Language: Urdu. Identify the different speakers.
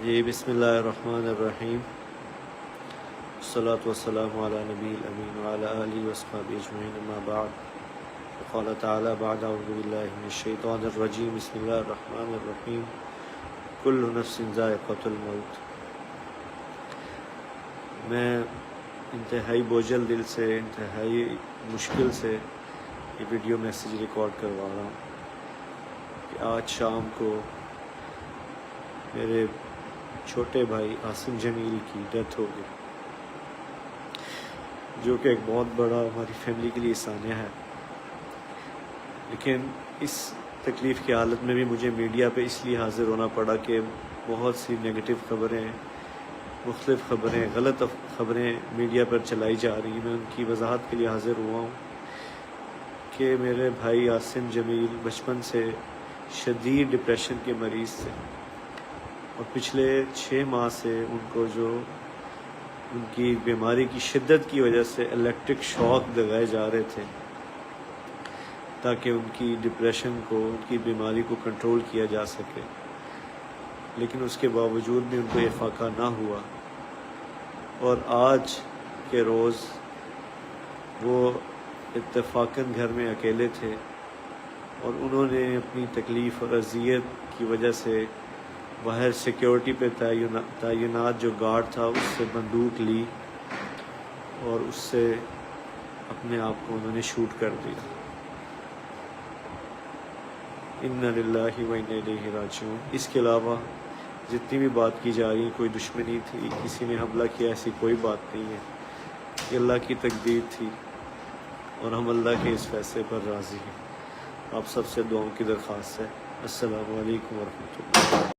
Speaker 1: جی بسم اللہ الرحمن الرحیم، والصلاة والسلام علی نبی الامین وعلی آلہ وصحبہ اجمعین، اما بعد، قال تعالی بعد اعوذ باللہ من الشیطان الرجیم، بسم اللہ الرحمن الرحیم، کل نفس ذائقۃ الموت۔ میں انتہائی بوجھل دل سے، انتہائی مشکل سے یہ ویڈیو میسیج ریکارڈ کروا رہا ہوں کہ آج شام کو میرے چھوٹے بھائی عاصم جمیل کی ڈیتھ ہو گئی، جو کہ ایک بہت بڑا ہماری فیملی کے لیے سانحہ ہے۔ لیکن اس تکلیف کی حالت میں بھی مجھے میڈیا پہ اس لیے حاضر ہونا پڑا کہ بہت سی نگیٹو خبریں، مختلف خبریں، غلط خبریں میڈیا پر چلائی جا رہی ہیں۔ میں ان کی وضاحت کے لیے حاضر ہوا ہوں کہ میرے بھائی عاصم جمیل بچپن سے شدید ڈپریشن کے مریض تھے، اور پچھلے 6 ماہ سے ان کو جو ان کی بیماری کی شدت کی وجہ سے الیکٹرک شاک لگائے جا رہے تھے تاکہ ان کی ڈپریشن کو، ان کی بیماری کو کنٹرول کیا جا سکے، لیکن اس کے باوجود بھی ان کو یہ فاقہ نہ ہوا۔ اور آج کے روز وہ اتفاقاً گھر میں اکیلے تھے، اور انہوں نے اپنی تکلیف اور اذیت کی وجہ سے باہر سیکیورٹی پہ تعینات جو گارڈ تھا اس سے بندوق لی اور اس سے اپنے آپ کو انہوں نے شوٹ کر دیا۔ انا للہ و انا الیہ راجعون۔ اس کے علاوہ جتنی بھی بات کی جا رہی ہے، کوئی دشمنی تھی، کسی نے حملہ کیا، ایسی کوئی بات نہیں ہے۔ یہ اللہ کی تقدیر تھی، اور ہم اللہ کے اس فیصلے پر راضی ہیں۔ آپ سب سے دعاؤں کی درخواست ہے۔ السلام علیکم ورحمۃ اللہ۔